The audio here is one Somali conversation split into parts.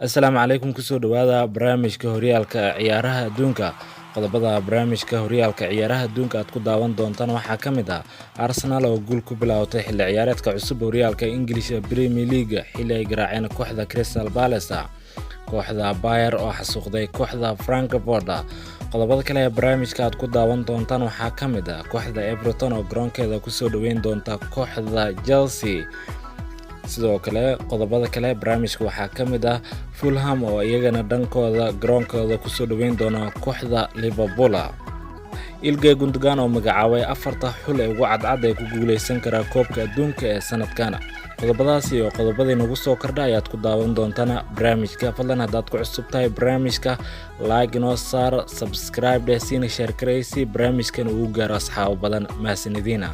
Assalaamu calaykum kusoo dhawaada barnaamijka horyaalka ciyaaraha adduunka. Qodobada barnaamijka horyaalka ciyaaraha adduunka aad ku daawan doontaan waxaa ka mid ah Arsenal oo guul ku bilowday xilli ciyaareedka cusub horyaalka English Premier League xilli ay garaaceen kooxda Crystal Palace, kooxda Bayer oo xasuuqday kooxda Frankfurt. Qodobada kale ee barnaamijka aad ku daawan doontaan waxaa ka mid ah kooxda Everton oo garoonkeeda kusoo dhaweyn doonta kooxda Chelsea. sidoo kale qodobada kale barnaamijka waxaa ka mid ah Fulham oo iyagana dhankooda garoonkooda kusoo dhaweyn doona kooxda Liverpool. Ilkay Gundogan oo magacaabay afarta xul ee ugu cadcad ee ku guuleysan kara koobka adduunka ee sanadkan. Qodobadaas iyo qodobadii nagu soo kordhay ayaad ku daawan doontaan barnaamijka. Fadlan haddaad ku cusub tahay barnaamijka like inoo saar, subscribe siina share gareysi barnaamijkan uu gaaro asxaab badan. Mahadsanidina.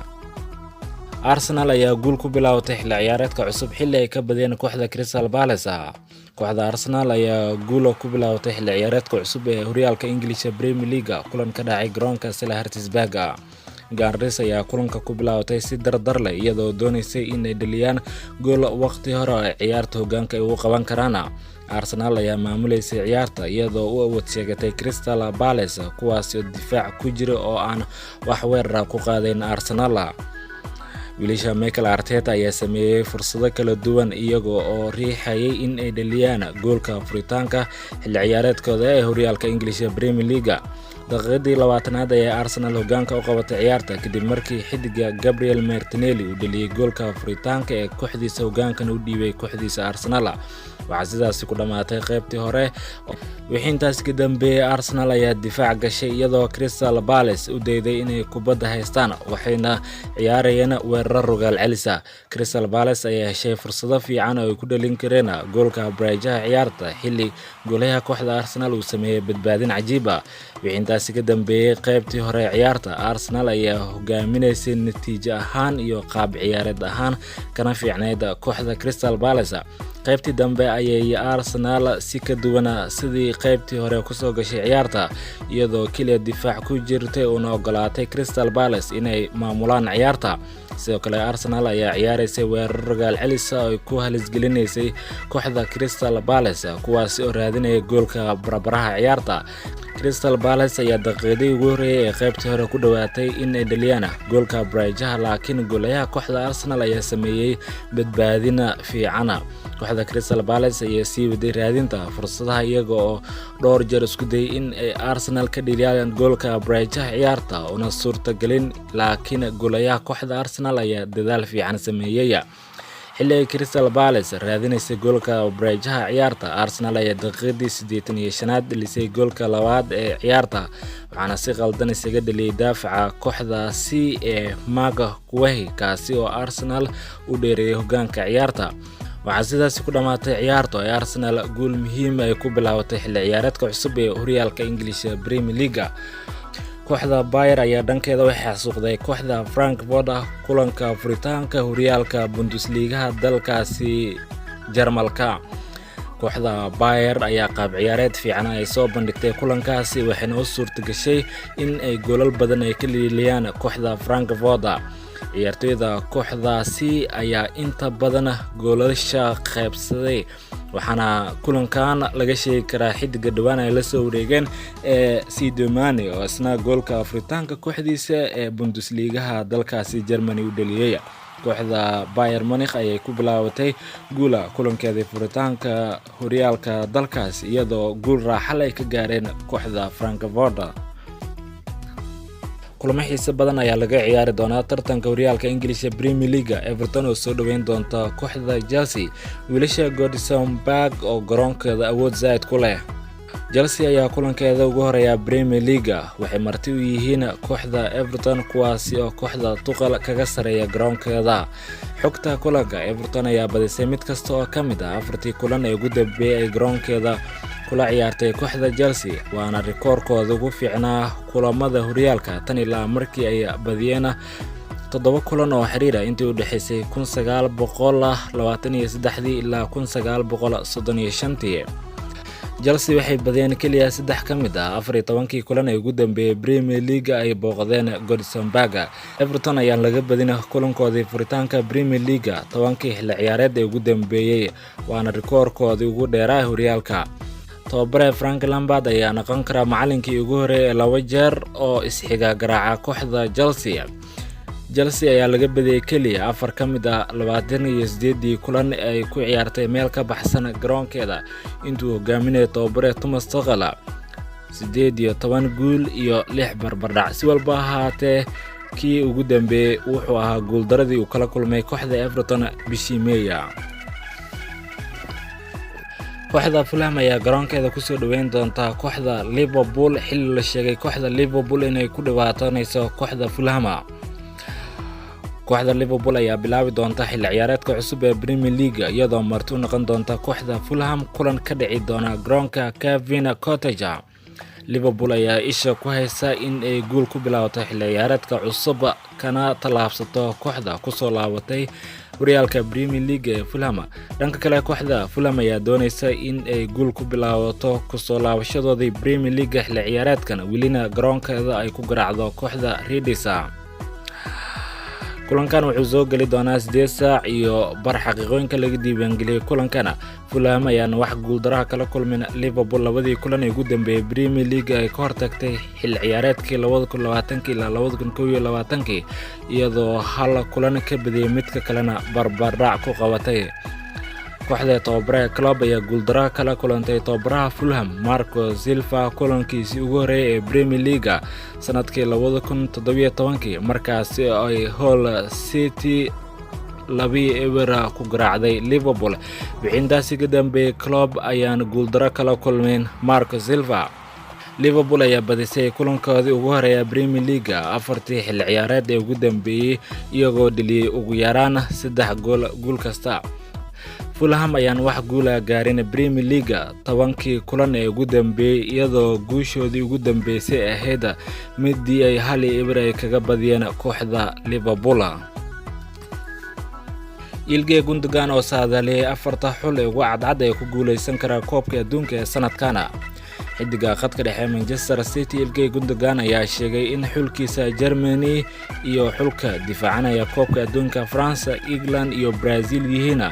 Arsenal ayaa guul ku bilowday xilli ciyaareedka cusub xilli ay ka badiyeen kooxda Crystal Palace. Kooxda Arsenal ayaa guul ku bilowday xilli ciyaareedka cusub ee horyaalka English Premier League kulan ka dhacay garoonka Selhurst. Gunners ayaa kulanka ku bilowday si dardar leh iyadoo doonaysay inay dhaliyaan gool waqti hore ciyaarta hoggaanka ay u qaban karaan. Arsenal ayaa maamuleysay ciyaarta iyadoo u awood sheegatay Crystal Palace kuwaas oo difaac ku jira oo aan wax weerar ku qaadayn Arsenal. wiilasha Mikel Arteta ayaa sameeyay fursado kala duwan iyagoo oo riixayay in ay dhaliyaan goolka furitaanka xilli ciyaareedkooda ee horyaalka English Premier League. daqiiqadii 20aad ee Arsenal hoggaanka u qabatay ciyaarta kadib markii xidiga Gabriel Martinelli uu dhaliyay goolka furitaanka ee kooxdiisa hoggaankan u dhiibay kooxdiisa Arsenal. waxaa sidaas ku dhamaatay qaybtii hore. wixii intaas ka dambeeyay Arsenal ayaa difaac gashay iyadoo Crystal Palace u dayday inay kubadda haystaan waxayna ciyaarayeen weerar rogaal celisa. Crystal Palace ayaa heshay fursado fiican oo ay ku dhalin kareen goolka breajaha ciyaarta xilli goolaha kooxda Arsenal uu sameeyay badbaadin cajiib ah. wixii intaas ka dambeeyay qaybtii hore ciyaarta Arsenal ayaa hogaaminaysay natiijo ahaan iyo qaab ciyaareed ahaan kana fiicneyd kooxda Crystal Palace. qaybtii dambe ayay Arsenal si ka duwan sidii qaybtii hore ku soo gashay ciyaarta iyadoo kaliya difaac ku jirtay oo ogolaatay Crystal Palace inay maamulaan ciyaarta. sidoo kale Arsenal ayaa ciyaaraysay weerar rogaal celis oo ay ku halis gelinaysay kooxda Crystal Palace kuwaas oo raadinaya goolka barbaraha ciyaarta. Crystal Palace ayaa daqiiqadii ugu horeeyay ee qaybtii hore ku dhawaatay in ay dhaliyaan goolka breajaha laakiin goolaha kooxda Arsenal ayaa sameeyay badbaadin fiican. kooxda Crystal Palace ayaa sii waday raadinta fursadaha iyaga oo dhowr jeer isku dayay in ay Arsenal ka dhaliyaan goolka breajaha ciyaarta una suurtagelin laakiin goolaha kooxda Arsenal ayaa dadaal fiican sameeyay. xilli ay Crystal Palace raadinaysay goolka breajaha ciyaarta Arsenal ayaa daqiiqadii 85aad dhalisay goolka labaad ee ciyaarta waxaana si qaldan isaga dhaliyay daafaca kooxdaasi ee Marc Guehi kaasi oo Arsenal u dheereeyay hoggaanka ciyaarta. waxaa sidaas ku dhamaatay ciyaarta ay Arsenal guul muhiim ay ku bilowday xilli ciyaareedka cusub ee horyaalka English Premier League. kooxda Bayer ayaa dhankeeda waxay xasuuqday kooxda Frankfurt kulanka furitaanka horyaalka Bundesliga dalkaasi Jarmalka. kooxda Bayer ayaa qaab ciyaareed fiican ay soo bandhigtay kulankaasi waxayna u suurtagashay in ay goolal badan ay ka leeliyaan kooxda Frankfurt. ciyaartoyda kooxdaasi ayaa inta badan goolasha qaybsaday waxaana kulankan laga sheegi karaa xidiga dhawaan ay la soo wareegeen ee Sadio Mane oo isna goolka furitaanka kooxdiisa ee Bundesliga dalkaasi Germany u dhaliyay. kooxda Bayern Munich ayay ku bilaabatay guula kulankeeda furitaanka horyaalka dalkaas iyadoo guul raaxo ay ka gaareen kooxda Frankfurt. kulamo xiiso badan ayaa laga ciyaari doonaa tartanka horyaalka English Premier League. Everton oo soo dhaweyn doonta kooxda Chelsea. wiilasha Goodison Park oo garoonkeeda awood zaid ku leh. Chelsea ayaa kulankeeda ugu horeeya Premier League waxay marti u yihiin kooxda Everton kuwaasi oo kooxda Tuchel kaga sareeya garoonkeeda. xogta kulanka Everton ayaa badisay mid kasta oo ka mid ah afartii kulan ee ugu dambeeyay garoonkeeda kula ciyaartay kooxda Chelsea waana rikoorkooda ugu fiicnaa kulamada horyaalka tan ilaa markii ay badiyeen 7 kulan oo xiriir ah intii u dhaxaysay 1923 ilaa 1935. Chelsea waxay badiyeen kaliya 3 ka mid ah 14 kulan ee ugu dambeeyay Premier League ay booqdeen Goodison Park. Everton ayaa laga badin kulankoodii furitaanka Premier League 10 xilli ciyaareed ee ugu dambeeyay, waana rikoorkoodii ugu dheeraa horyaalka. Tababare Frank Lampard ayaa noqon kara macallinkii ugu horeeyay 2 jeer oo isxiga garaaca kooxda Chelsea. Chelsea ayaa laga badiyay kaliya 4 ka mid ah 28 kulan ay ku ciyaartay meel ka baxsan garoonkeeda intuu hogaaminayay tababare Thomas Tuchel. 18 guul iyo 6 barbardhac. Si walba ha ahaatee, kii ugu dambeeyay wuxuu ahaa guuldaradii uu kala kulmay kooxda Everton bishii May. Kooxda Fulham ayaa garoonkeeda ku soo dhaweyn doonta kooxda Liverpool xilli la sheegay kooxda Liverpool inay ku dhawaatanayso kooxda Fulham. Kooxda Liverpool ayaa bilaabi doonta xilli ciyaareedka cusub ee Premier League iyadoo marti u noqon doonta kooxda Fulham kulan ka dhici doona garoonka Craven Cottage. Liverpool ayaa isha ku haysa in ay guul ku bilaabato xilli ciyaareedka cusub kana talaabsato kooxda ku soo laabatay horyaalka Premier League ee Fulham. Dhanka kale, kooxda Fulham ayaa doonaysa in ay guul ku bilaabato ku soo laabashadoodii Premier League xilli ciyaareedkan welina garoonkeeda ay ku garaacdo kooxda Reds. kulankan wuxuu soo gali doonaa 8 saac iyo bar xaqiiqooyinka laga diiwaangeliyay kulankana. Fulham ayaan wax guuldaraha kala kulmin Liverpool labadii kulan ee ugu dambeeyay Premier League ay ka hortagtay xilli ciyaareedkii 2020 ilaa 2021 iyadoo hal kulan ka badiyay midka kalena barbardhac ku qabatay. Kooxda tababaraha Klopp ayaa guuldaraha kala kulantay tababaraha Fulham Marco Silva kulankiisii ugu horeeyay ee Premier League sanadkii 2017 markaas ay Hull City 2-0 ku garaacday Liverpool. Bixintaasi ka dambeeyay Klopp ayaan guuldaro kala kulmin Marco Silva. Liverpool ayaa badisay kulankoodii ugu horeeyay Premier League 4 xilli ciyaareed ee ugu dambeeyay iyagoo dhaliyay ugu yaraan 3 gool kasta. Fulham ayaan wax guul ah gaarin Premier League 10 kulan ee ugu dambeeyay iyadoo guushoodii ugu dambeysay ahayd midii ay 1-0 ay kaga badiyeen kooxda Liverpool. Ilkay Gundogan oo saadaaliyay 4 xul ee ugu cadcad ee ku guuleysan kara koobka adduunka ee sanadkan. Xidiga khadka dhexe Manchester City Ilkay Gundogan ayaa sheegay in xulkiisa Germany iyo xulka difaacanaya koobka adduunka France, England iyo Brazil yihiin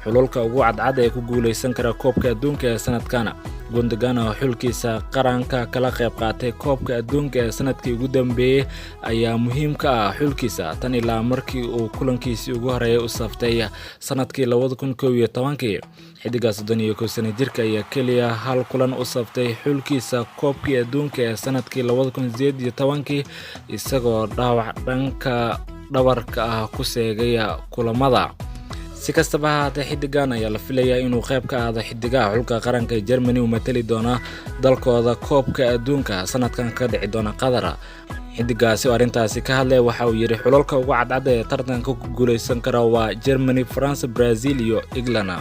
xululka ugu cadcad ee ku guuleysan kara koobka adduunka ee sanadkan. Gundogan oo xulkiisa qaranka kala qayb qaatay koobka adduunka ee sanadkii ugu dambeeyay ayaa muhiim ka ah xulkiisa tan ilaa markii uu kulankiisii ugu horeeyay u saftay sanadkii 2011. Xidiga 31 sano jirka ayaa kaliya hal kulan u saftay xulkiisa koobkii adduunka ee sanadkii 2018 isagoo dhaawac dhanka dhabarka ah ku seegay kulamada. Si kastaba ha ahaatee, xidigan ayaa la filayaa inuu qayb ka aado xidigaha xulka qaranka Germany u matali doona dalkooda koobka adduunka sanadkan ka dhici doona Qatar. Xidigaasi oo arintaasi ka hadlay waxa uu yiri xulalka ugu cadcad ee tartanka ku guuleysan kara waa Germany, France, Brazil iyo England.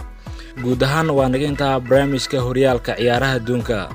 Guud ahaan waa naga intaa barnaamijka horyaalka ciyaaraha adduunka.